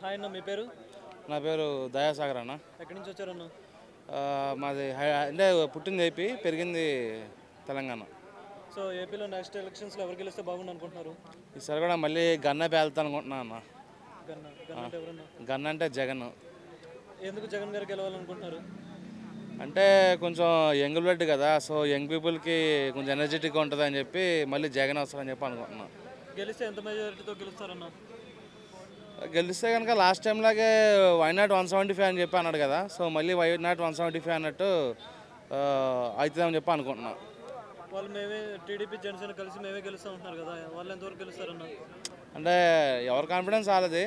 Hi అన్న, మీ పేరు? నా పేరు దయాసాగర్ అన్న. ఎక్కడి నుంచి వచ్చారన్న? మాది అంటే పుట్టింది ఏపీ, పెరిగింది తెలంగాణ. సో ఏపీలో నెక్స్ట్ ఎలక్షన్స్లో ఎవరు గెలిస్తే బాగుంది అనుకుంటున్నారు? ఈసారి కూడా మళ్ళీ గన్న పేలుతా అనుకుంటున్నా అన్న. గన్న అంటే ఎవరన్నా? గన్న అంటే జగన్. ఎందుకు జగన్ గారు గెలవాలనుకుంటున్నారు? అంటే కొంచెం యంగ్ బ్లడ్ కదా, సో యంగ్ పీపుల్కి కొంచెం ఎనర్జెటిక్గా ఉంటుంది అని చెప్పి మళ్ళీ జగన్ వస్తారని చెప్పి అనుకుంటున్నాను. గెలిస్తే ఎంత మెజారిటీతో గెలుస్తారన్న? గెలిస్తే కనుక లాస్ట్ టైం లాగే వైనాట్ 175 అని చెప్పి అన్నాడు కదా, సో మళ్ళీ వైనాట్ 175 అన్నట్టు అవుతుందని చెప్పి అనుకుంటున్నాను. వాళ్ళు మేమే టీడీపీ జనసేన కలిసి మేమే గెలుస్తూ ఉంటున్నారు కదా, వాళ్ళు ఎంతవరకు గెలుస్తారన్న? అంటే ఎవరి కాన్ఫిడెన్స్ వాళ్ళది.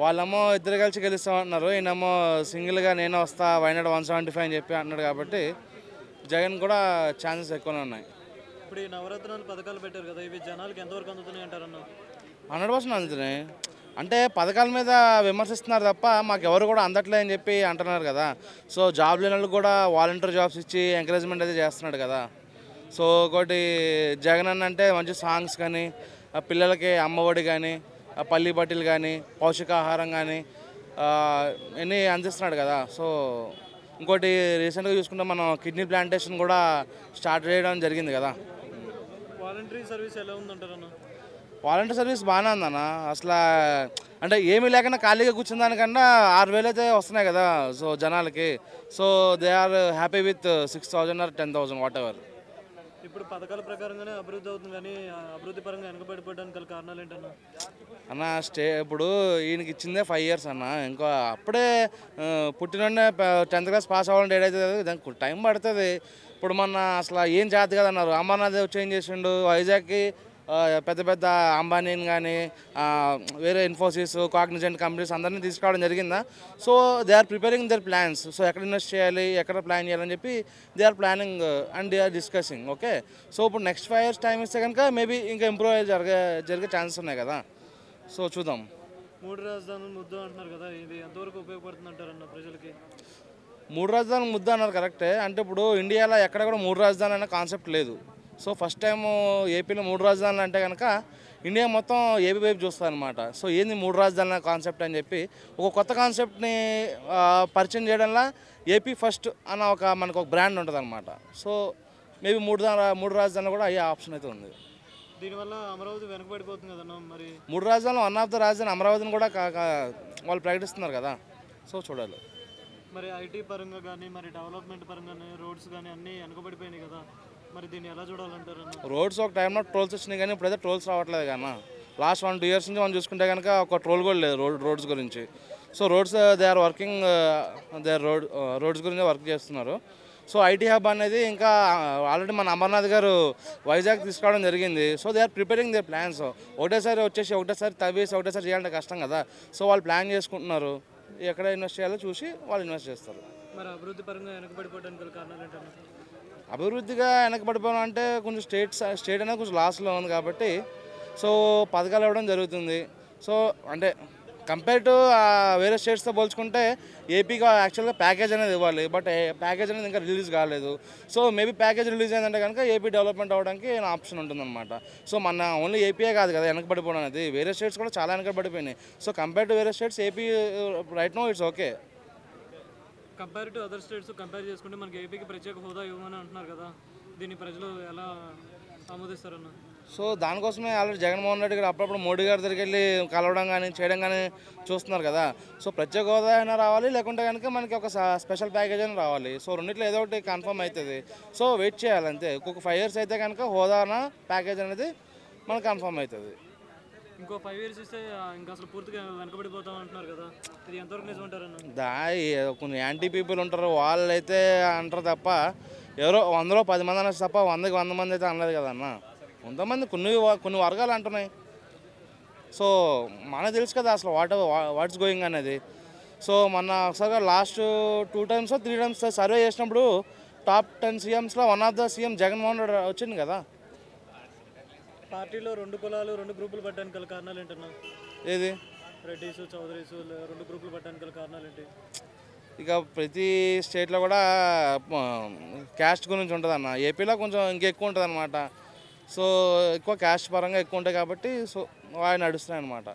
వాళ్ళేమో ఇద్దరు కలిసి గెలుస్తామంటున్నారు, ఈయనేమో సింగిల్గా నేనే వస్తా వైనాట్ 175 అని చెప్పి అంటున్నాడు. కాబట్టి జగన్ కూడా ఛాన్సెస్ ఎక్కువనే ఉన్నాయి. ఇప్పుడు ఈ నవరత్నాలు పథకాలు పెట్టారు కదా, ఇవి జనాలకి ఎంతవరకు అందుతున్నాయి అంటారన్న? 100% అందుతున్నాయి. అంటే పథకాల మీద విమర్శిస్తున్నారు తప్ప మాకు ఎవరు కూడా అందట్లే అని చెప్పి అంటున్నారు కదా. సో జాబ్ లేని వాళ్ళకి కూడా వాలంటీర్ జాబ్స్ ఇచ్చి ఎంకరేజ్మెంట్ అయితే చేస్తున్నాడు కదా. సో ఒకటి జగన్ అన్న అంటే మంచి సాంగ్స్ కానీ, పిల్లలకి అమ్మఒడి కానీ, పల్లి పట్టీలు కానీ, పౌష్టికాహారం కానీ అన్నీ అందిస్తున్నాడు కదా. సో ఇంకోటి రీసెంట్గా చూసుకుంటే మనం కిడ్నీ ప్లాంటేషన్ కూడా స్టార్ట్ చేయడం జరిగింది కదా. వాలంటరీ సర్వీస్ ఎలా ఉందంటారన్న? వాలంటీర్ సర్వీస్ బాగానే ఉందన్న. అసలు అంటే ఏమీ లేకుండా ఖాళీగా కూర్చున్న దానికన్నా 6,000 అయితే వస్తున్నాయి కదా సో జనాలకి. So they are happy with 6,000 or 10,000 whatever. ఇప్పుడు పథకాల ప్రకారంగానే అభివృద్ధి అవుతుంది, కానీ అభివృద్ధి పరంగా వెనకబడిపోవడానికి గల కారణాలు ఏంటన్నా? అన్న ఇప్పుడు ఈయనకి ఇచ్చిందే 5 years అన్న. ఇంకా అప్పుడే పుట్టిన 10th class పాస్ అవ్వాలంటే ఏదైతే దానికి టైం పడుతుంది. ఇప్పుడు మొన్న అసలు ఏం చేత కదన్నారు, అమర్నాథ్ చేంజ్ చేసిండు. వైజాగ్కి పెద్ద పెద్ద అంబానీని కానీ వేరే ఇన్ఫోసిస్, కాగ్నిజెంట్ కంపెనీస్ అందరినీ తీసుకురావడం జరిగిందా. So they are preparing their plans. So ఎక్కడ ఇన్వెస్ట్ చేయాలి, ఎక్కడ ప్లాన్ చేయాలని చెప్పి they are planning and they are discussing. Okay, so ఇప్పుడు నెక్స్ట్ 5 years టైం ఇస్తే కనుక మేబీ ఇంకా ఇంప్రూవ్ జరిగే ఛాన్సెస్ ఉన్నాయి కదా. సో చూద్దాం. 3 రాజధానులు ముద్దు అంటున్నారు కదా, ఇది ఎంతవరకు ఉపయోగపడుతుంది అంటారన్న ప్రజలకి? 3 రాజధానులు ముద్ద అన్నారు కరెక్టే. అంటే ఇప్పుడు ఇండియాలో ఎక్కడ కూడా 3 రాజధానులు అనే కాన్సెప్ట్ లేదు. సో ఫస్ట్ టైము ఏపీలో 3 రాజధానులు అంటే కనుక ఇండియా మొత్తం ఏపీ వైపు చూస్తుంది అనమాట. సో ఏంది 3 రాజధానుల కాన్సెప్ట్ అని చెప్పి ఒక కొత్త కాన్సెప్ట్ని పరిచయం చేయడంలో ఏపీ ఫస్ట్ అన్న మనకు ఒక బ్రాండ్ ఉంటుంది అనమాట. సో మేబీ 3 రాజధానులు కూడా అయ్యే ఆప్షన్ అయితే ఉంది. దీనివల్ల అమరావతి వెనకబడిపోతుంది కదన్నా. మరి 3 రాజధానులు వన్ ఆఫ్ ద రాజధాని అమరావతిని కూడా వాళ్ళు ప్రకటిస్తున్నారు కదా. సో చూడాలి. మరి ఐటీ పరంగా కానీ, మరి డెవలప్మెంట్ పరంగా కానీ, రోడ్స్ కానీ అన్నీ వెనకబడిపోయినాయి కదా, మరి దీన్ని ఎలా చూడాలంటారు? రోడ్స్ ఒక టైంలో ట్రోల్స్ వచ్చినాయి కానీ ఇప్పుడైతే ట్రోల్స్ రావట్లేదు కన్నా. లాస్ట్ 1-2 years నుంచి మనం చూసుకుంటే కనుక ఒక ట్రోల్ కూడా లేదు రోడ్స్ గురించి. So roads they are working, they roads గురించి వర్క్ చేస్తున్నారు. సో ఐటీ హబ్ అనేది ఇంకా ఆల్రెడీ మన అమర్నాథ్ గారు వైజాగ్ తీసుకురావడం జరిగింది. So they are preparing they plans. ఒకటేసారి తవ్వేసి ఒకటేసారి చేయాలంటే కష్టం కదా. సో వాళ్ళు ప్లాన్ చేసుకుంటున్నారు, ఎక్కడ ఇన్వెస్ట్ చేయాలో చూసి వాళ్ళు ఇన్వెస్ట్ చేస్తారు. మరి అభివృద్ధి పరంగా వెనకబడిపోవడానికి కారణాలు ఏంటన్నా? అభివృద్ధిగా వెనకబడిపోవడం అంటే కొంచెం స్టేట్ అనేది కొంచెం లాస్లో ఉంది కాబట్టి సో పథకాలు ఇవ్వడం జరుగుతుంది. సో అంటే కంపేర్ టు వేరే స్టేట్స్తో పోల్చుకుంటే ఏపీగా యాక్చువల్గా ప్యాకేజ్ అనేది ఇవ్వాలి, బట్ ప్యాకేజ్ అనేది ఇంకా రిలీజ్ కాలేదు. సో మేబీ ప్యాకేజ్ రిలీజ్ అయిందంటే కనుక ఏపీ డెవలప్మెంట్ అవ్వడానికి ఆప్షన్ ఉంటుందన్నమాట. సో మన ఓన్లీ ఏపీయే కాదు కదా వెనకబడిపోవడం అనేది, వేరే స్టేట్స్ కూడా చాలా వెనకబడిపోయినాయి. సో కంపేర్ టు వేరే states AP right no it's okay. Compare to other states compare చేసుకుంటే మనకి ఏపీకి ప్రత్యేక హోదా ఇవ్వమని అంటున్నారు కదా, దీన్ని ప్రజలు ఎలా ఆమోదిస్తారన్న? సో దానికోసమే ఆల్రెడీ జగన్మోహన్ రెడ్డి గారు అప్పుడప్పుడు మోడీ గారి దగ్గరికి వెళ్ళి కలవడం కానీ చేయడం కానీ చూస్తున్నారు కదా. సో ప్రత్యేక హోదా అయినా రావాలి, లేకుంటే కనుక మనకి ఒక స్పెషల్ ప్యాకేజ్ అయినా రావాలి. సో రెండిట్లో ఏదో ఒకటి కన్ఫర్మ్ అవుతుంది. సో వెయిట్ చేయాలి అంతే. ఇంకొక 5 years అయితే కనుక హోదానా ప్యాకేజ్ అనేది మనకు కన్ఫర్మ్ అవుతుంది. ఇంకో 5 years ఇస్తే ఇంకా అసలు పూర్తిగా వెనకబడిపోతాం అంటున్నారు కదా, ఇది ఎంతవరకు నిజం అంటారన్న? కొన్ని యాంటీ పీపుల్ ఉంటారు, వాళ్ళు అయితే అంటారు తప్ప ఎవరో 100లో 10 మంది అన్నారు తప్ప 100కి 100 మంది అయితే అనలేదు కదన్న. కొంతమంది కొన్ని వర్గాలు అంటున్నాయి. సో మనకు తెలుసు కదా అసలు వాట్స్ గోయింగ్ అనేది. సో మొన్న ఒకసారి లాస్ట్ 2 times 3 times సర్వే చేసినప్పుడు టాప్ 10 CMsలో one of the CM Jaganmohan Reddy వచ్చింది కదా. పార్టీలో 2 కులాలు 2 గ్రూపులు పట్టడానికి గల కారణాలు ఏంటన్నా? ఏది రెడ్డిస్, చౌదరీస్ 2 గ్రూపులు పట్టడానికి గల కారణాలు ఏంటి? ఇక ప్రతి స్టేట్లో కూడా క్యాస్ట్ గురించి ఉంటుంది అన్న. ఏపీలో కొంచెం ఇంకెక్కువ ఉంటుంది అనమాట. సో ఎక్కువ క్యాస్ట్ పరంగా ఎక్కువ ఉంటాయి కాబట్టి సో ఆయన నడుస్తున్నాయి అనమాట.